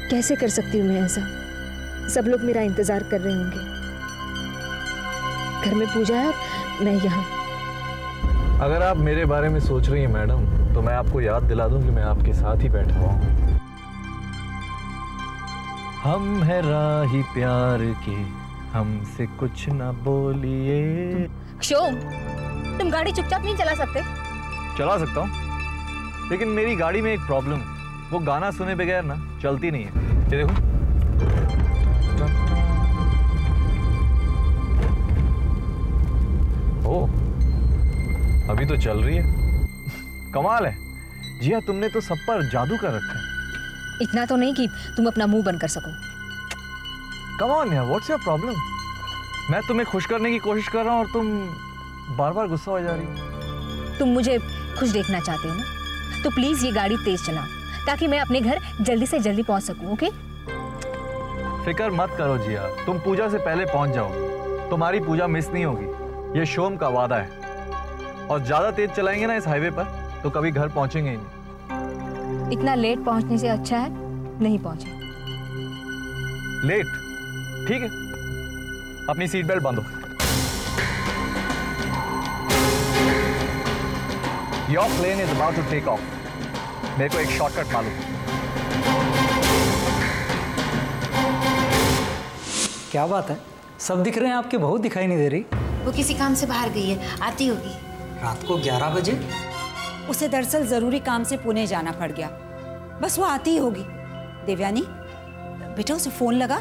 कैसे कर सकती हूँ मैं ऐसा? सब लोग मेरा इंतजार कर रहे होंगे। घर में पूजा है और मैं यहाँ। अगर आप मेरे बारे में सोच रही हैं मैडम, तो मैं आपको याद दिला दूं कि मैं आपके साथ ही बैठा हुआ हूँ। हम है राही प्यार के, हमसे कुछ ना बोलिए। शोम, तुम गाड़ी चुपचाप नहीं चला सकते? चला सकता हूँ, लेकिन मेरी गाड़ी में एक प्रॉब्लम, वो गाना सुने बगैर ना चलती नहीं है। ये देखो, ओ अभी तो चल रही है। कमाल है जिया, तुमने तो सब पर जादू कर रखा है। इतना तो नहीं कि तुम अपना मुंह बंद कर सको। कम ऑन यार, व्हाट्स योर प्रॉब्लम? मैं तुम्हें खुश करने की कोशिश कर रहा हूँ और तुम बार बार गुस्सा हो जा रही। तुम मुझे खुश देखना चाहते हो ना, तो प्लीज ये गाड़ी तेज चलाओ ताकि मैं अपने घर जल्दी से जल्दी पहुंच सकूं। ओके? फिक्र मत करो जिया, तुम पूजा से पहले पहुंच जाओ। तुम्हारी पूजा मिस नहीं होगी, ये शोम का वादा है। और ज्यादा तेज चलाएंगे ना इस हाईवे पर तो कभी घर पहुंचेंगे ही नहीं। इतना लेट पहुंचने से अच्छा है नहीं पहुंचे। लेट? ठीक है, अपनी सीट बेल्ट बांधो। Your plane is about to take off. मेरे को एक शॉर्टकट मालूम। क्या बात है, सब दिख रहे हैं, आपकी बहू दिखाई नहीं दे रही। वो किसी काम से बाहर गई है, आती होगी। रात को 11 बजे? उसे दरअसल जरूरी काम से पुणे जाना पड़ गया, बस वो आती ही होगी। देवयानी बेटा, उसे फोन लगा।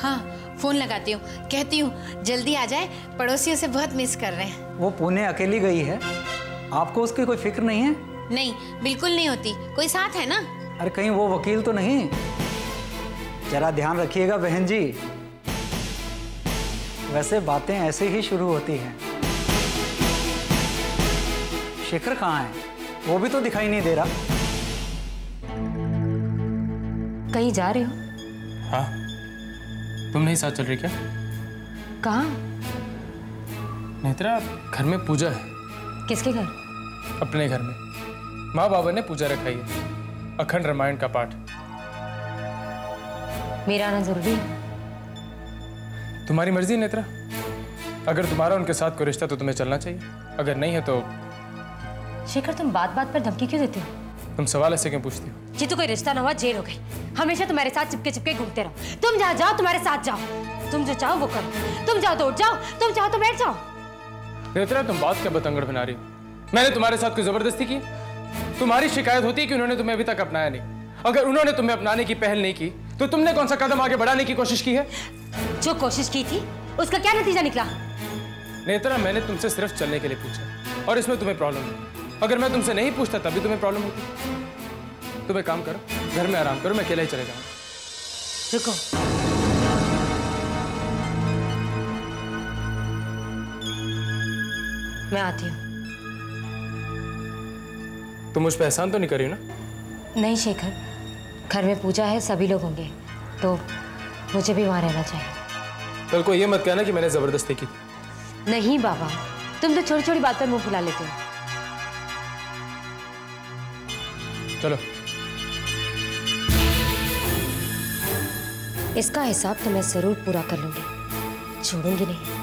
हाँ, फोन लगाती हूँ, कहती हूँ जल्दी आ जाए, पड़ोसियों से बहुत मिस कर रहे हैं। वो पुणे अकेली गई है, आपको उसकी कोई फिक्र नहीं है? नहीं, बिल्कुल नहीं होती, कोई साथ है ना। अरे कहीं वो वकील तो नहीं? जरा ध्यान रखिएगा बहन जी, वैसे बातें ऐसे ही शुरू होती हैं। शेखर कहाँ है? वो भी तो दिखाई नहीं दे रहा। कहीं जा रहे हो? हाँ, तुम नहीं साथ चल रही क्या? कहाँ? नेत्रा, घर में पूजा है। किसके घर? अपने घर में। माँ बाबा ने पूजा रखाई है, अखंड रामायण का पाठ। मेरा आना जरूरी है? तुम्हारी मर्जी है नेत्रा, अगर तुम्हारा उनके साथ कोई रिश्ता तो तुम्हें चलना चाहिए, अगर नहीं है तो। शेखर, तुम बात बात पर धमकी क्यों देते हो? तुम सवाल ऐसे क्यों पूछती हो? ये तो कोई रिश्ता ना हुआ, जेल हो गई। हमेशा तुम्हारे साथ चिपके चिपके घूमते रहो। तुम जहाँ जाओ तुम्हारे साथ जाओ, तुम जो चाहो वो करो। तुम जाओ तो उठ जाओ, तुम चाहो तो बैठ जाओ। नेत्रा, तुम बात क्या बतंगड़ बना रही हो? मैंने तुम्हारे साथ कोई जबरदस्ती की? तुम्हारी शिकायत होती है कि उन्होंने तुम्हें अभी तक अपनाया नहीं। अगर उन्होंने तुम्हें अपनाने की पहल नहीं की तो तुमने कौन सा कदम आगे बढ़ाने की कोशिश की है? जो कोशिश की थी उसका क्या नतीजा निकला? नेत्रा, मैंने तुमसे सिर्फ चलने के लिए पूछा और इसमें तुम्हें प्रॉब्लम है। अगर मैं तुमसे नहीं पूछता तभी तुम्हें प्रॉब्लम होती। तुम एक काम करो, घर में आराम करो, मैं अकेला ही चले जाऊंगा। रुको, मैं आती हूँ। तुम मुझ पर एहसान तो नहीं करी ना? नहीं शेखर, घर में पूजा है, सभी लोग होंगे, तो मुझे भी वहां रहना चाहिए। कल को ये मत कहना कि मैंने जबरदस्ती की। नहीं बाबा, तुम तो छोटी छोटी बात पर मुंह फुला लेते हो। चलो, इसका हिसाब तो मैं जरूर पूरा कर लूंगी, छोड़ूंगी नहीं।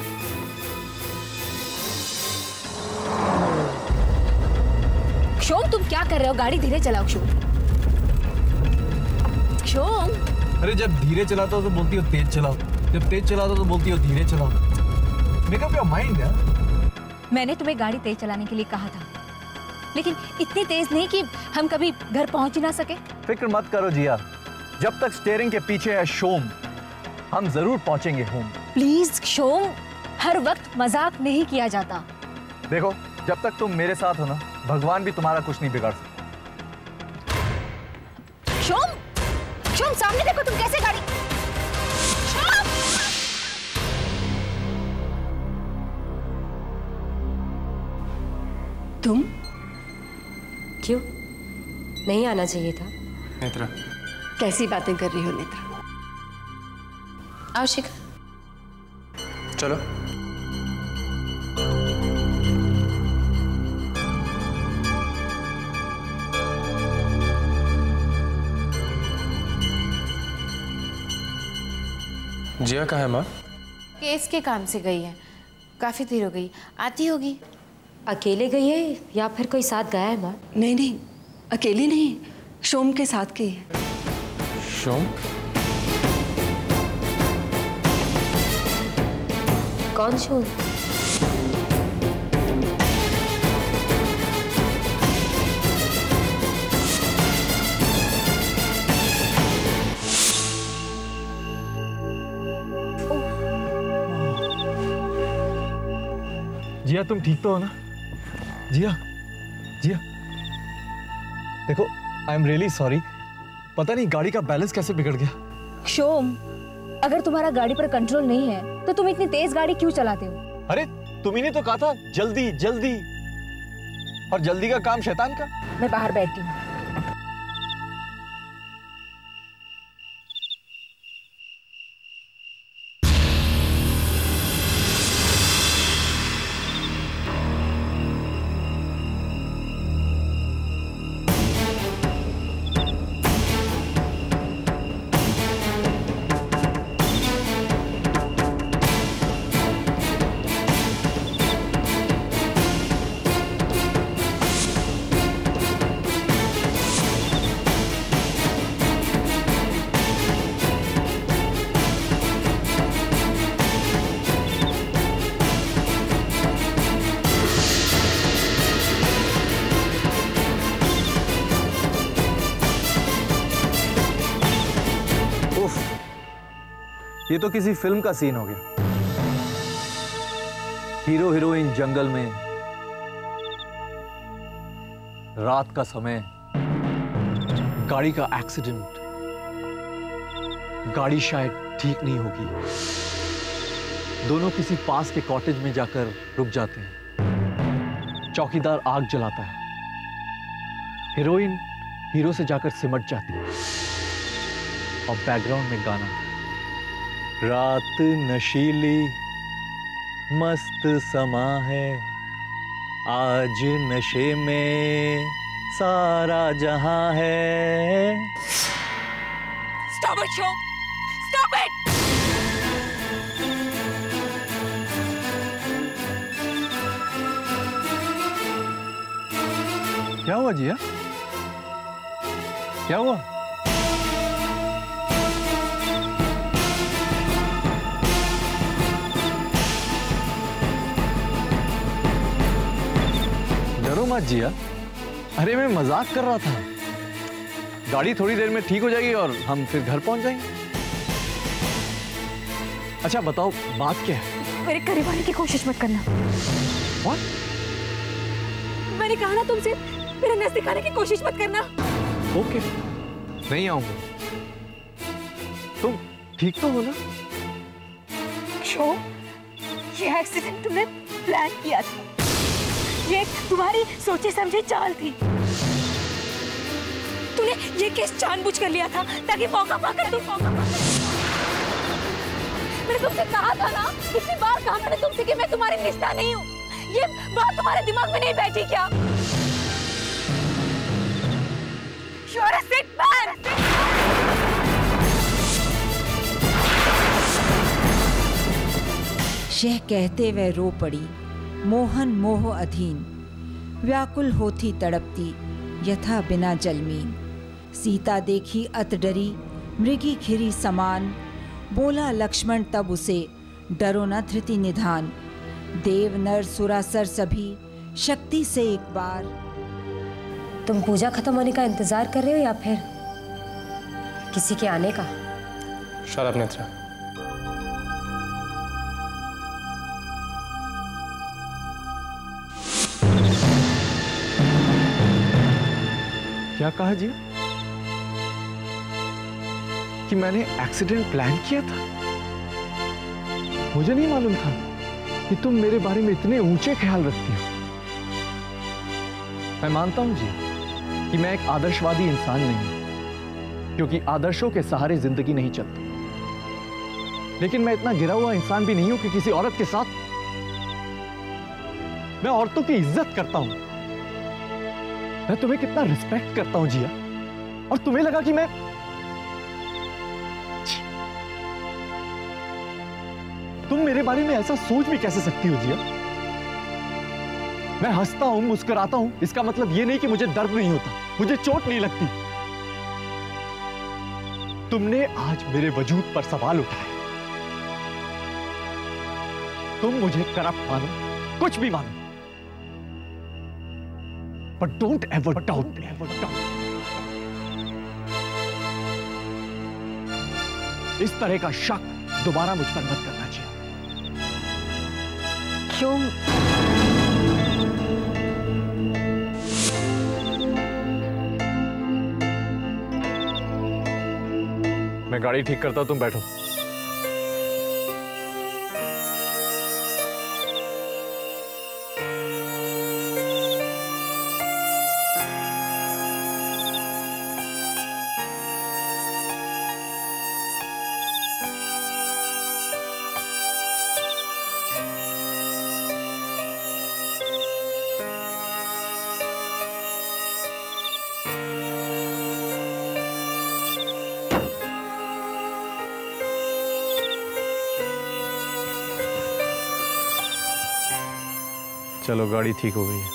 शोम, तुम क्या कर रहे हो? गाड़ी धीरे चलाओ शोम। शोम, अरे जब धीरे चलाता हो तो बोलती हो तेज चलाओ, जब तेज चलाता हो तो बोलती हो धीरे चलाओ। मेक अप योर माइंड यार। मैंने तुम्हें गाड़ी तेज चलाने के लिए कहा था, लेकिन इतनी तेज नहीं कि हम कभी घर पहुंच ही ना सके। फिक्र मत करो जिया, जब तक स्टीयरिंग के पीछे है शोम, हम जरूर पहुंचेंगे होम। प्लीज शोम, हर वक्त मजाक नहीं किया जाता। देखो, जब तक तुम मेरे साथ हो ना, भगवान भी तुम्हारा कुछ नहीं बिगाड़ सकता। शोम, शोम सामने देखो, तुम कैसे गाड़ी। शोम! तुम क्यों नहीं आना चाहिए था? नेत्रा, कैसी बातें कर रही हो नेत्रा? आओ शिखर, चलो। जिया कहाँ है माँ? केस के काम से गई है, काफी देर हो गई, आती होगी। अकेले गई है या फिर कोई साथ गया है माँ? नहीं नहीं, अकेली नहीं, शोम के साथ गई है। शोम? कौन शोम? जिया तुम ठीक तो हो ना? जिया, जिया देखो, आई एम रियली सॉरी। पता नहीं गाड़ी का बैलेंस कैसे बिगड़ गया। शोम, अगर तुम्हारा गाड़ी पर कंट्रोल नहीं है तो तुम इतनी तेज गाड़ी क्यों चलाते हो? अरे तुम ही ने तो कहा था जल्दी जल्दी, और जल्दी का काम शैतान का। मैं बाहर बैठती हूँ। ये तो किसी फिल्म का सीन हो गया। हीरो हीरोइन जंगल में, रात का समय, गाड़ी का एक्सीडेंट, गाड़ी शायद ठीक नहीं होगी, दोनों किसी पास के कॉटेज में जाकर रुक जाते हैं, चौकीदार आग जलाता है, हीरोइन हीरो से जाकर सिमट जाती है, और बैकग्राउंड में गाना, रात नशीली मस्त समा है, आज नशे में सारा जहां है। Stop it, Shom! Stop it! क्या हुआ जिया? क्या हुआ? मत जिया, अरे मैं मजाक कर रहा था। गाड़ी थोड़ी देर में ठीक हो जाएगी और हम फिर घर पहुंच जाएंगे। अच्छा बताओ बात क्या है? मेरे करीब आने की कोशिश मत करना। What? मैंने कहा ना तुमसे, मेरे नजदीक आने की कोशिश मत करना। ओके, नहीं आऊंगा। तुम ठीक तो हो ना? शो, ये एक्सीडेंट तुमने प्लान किया था, ये तुम्हारी सोची समझी चाल थी। तूने ये केस जानबूझ कर लिया था ताकि मौका पाकर मैंने तुमसे कहा था ना, कितनी बार कहा मैंने तुमसे कि मैं तुम्हारी रिश्ता नहीं हूँ। ये बात तुम्हारे दिमाग में नहीं बैठी क्या? You are a sick man! यह कहते वह रो पड़ी, मोहन मोह अधीन, व्याकुल होती तड़पती यथा बिना जलमीन। सीता देखी अत डरी, मृगी घिरी समान, बोला लक्ष्मण तब उसे, डरो न धृति निधान। देव नर सुरासर सभी, शक्ति से एक बार। तुम पूजा खत्म होने का इंतजार कर रहे हो या फिर किसी के आने का? Shut up, Netra. क्या कहा जी? कि मैंने एक्सीडेंट प्लान किया था? मुझे नहीं मालूम था कि तुम मेरे बारे में इतने ऊंचे ख्याल रखती हो। मैं मानता हूं जी कि मैं एक आदर्शवादी इंसान नहीं हूं, क्योंकि आदर्शों के सहारे जिंदगी नहीं चलती। लेकिन मैं इतना गिरा हुआ इंसान भी नहीं हूं कि किसी औरत के साथ। मैं औरतों की इज्जत करता हूं। मैं तुम्हें कितना रिस्पेक्ट करता हूं जिया, और तुम्हें लगा कि मैं तुम मेरे बारे में ऐसा सोच भी कैसे सकती हो जिया? मैं हंसता हूं, मुस्कुराता हूं, इसका मतलब ये नहीं कि मुझे दर्द नहीं होता, मुझे चोट नहीं लगती। तुमने आज मेरे वजूद पर सवाल उठाए। तुम मुझे करप्ट मानो, कुछ भी मानो, बट डोंट एवर डाउट मी। इस तरह का शक दोबारा मुझ पर मत करना चाहिए। क्यों? मैं गाड़ी ठीक करता हूं, तुम बैठो। चलो, गाड़ी ठीक हो गई है।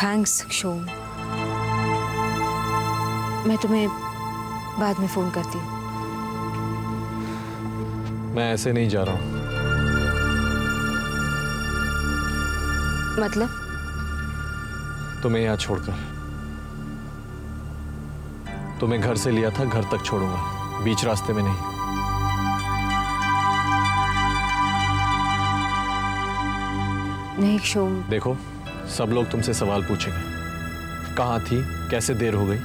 थैंक्स शोम। मैं तुम्हें बाद में फोन करती हूँ। मैं ऐसे नहीं जा रहा हूं। मतलब? तुम्हें यहां छोड़कर। तुम्हें घर से लिया था, घर तक छोड़ूंगा, बीच रास्ते में नहीं। नहीं शोम। देखो, सब लोग तुमसे सवाल पूछेंगे, कहाँ थी, कैसे देर हो गई।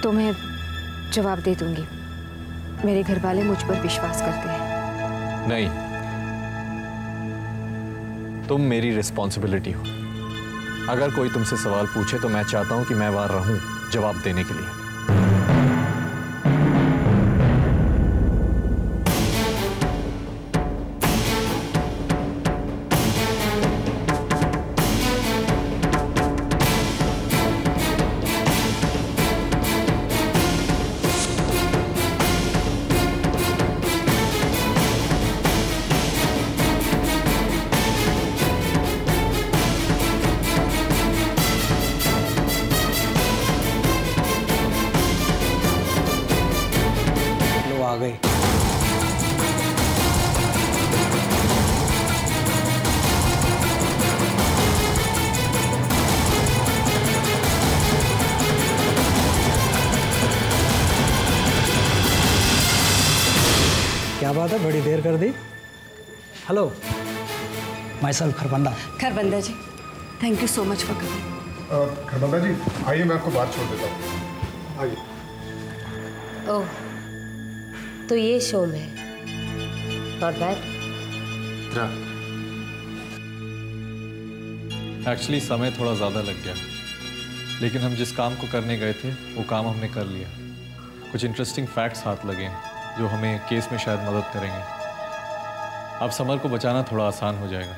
तो मैं जवाब दे दूंगी। मेरे घर वाले मुझ पर विश्वास करते हैं। नहीं, तुम मेरी रिस्पॉन्सिबिलिटी हो। अगर कोई तुमसे सवाल पूछे तो मैं चाहता हूं कि मैं वहां रहूं जवाब देने के लिए। बड़ी देर कर दी। Hello, myself Kharbanda. Kharbanda ji, thank you so much for coming. Kharbanda ji आइए, मैं आपको बाहर छोड़ देता हूँ। आइए। ओह, तो ये शोम है। Not bad. एक्चुअली समय थोड़ा ज़्यादा लग गया, लेकिन हम जिस काम को करने गए थे वो काम हमने कर लिया। कुछ इंटरेस्टिंग फैक्ट्स हाथ लगे हैं जो हमें केस में शायद मदद करेंगे। अब समर को बचाना थोड़ा आसान हो जाएगा।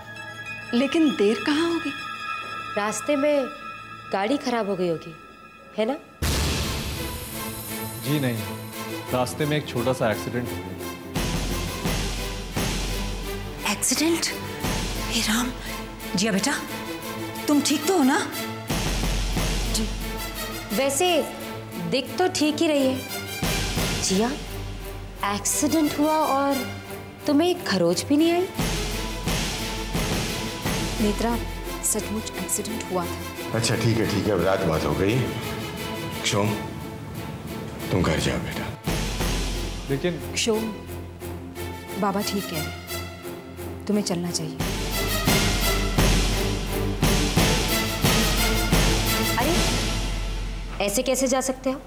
लेकिन देर कहाँ होगी? रास्ते में गाड़ी खराब हो गई होगी, है ना? जी नहीं, रास्ते में एक छोटा सा एक्सीडेंट हो गया। एक्सीडेंट? हे राम। जिया बेटा, तुम ठीक तो हो ना? जी, वैसे दिख तो ठीक ही रही है। जिया, एक्सीडेंट हुआ और तुम्हें खरोच भी नहीं आई? नेत्रा, सचमुच एक्सीडेंट हुआ था। अच्छा ठीक है, अब रात बात हो गई। शोम, तुम घर जाओ बेटा। लेकिन शोम, बाबा ठीक है, तुम्हें चलना चाहिए। अरे, ऐसे कैसे जा सकते हो?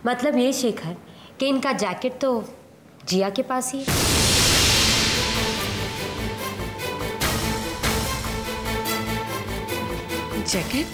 मतलब ये शेखर कि इनका जैकेट तो जिया के पास ही है। जैकेट?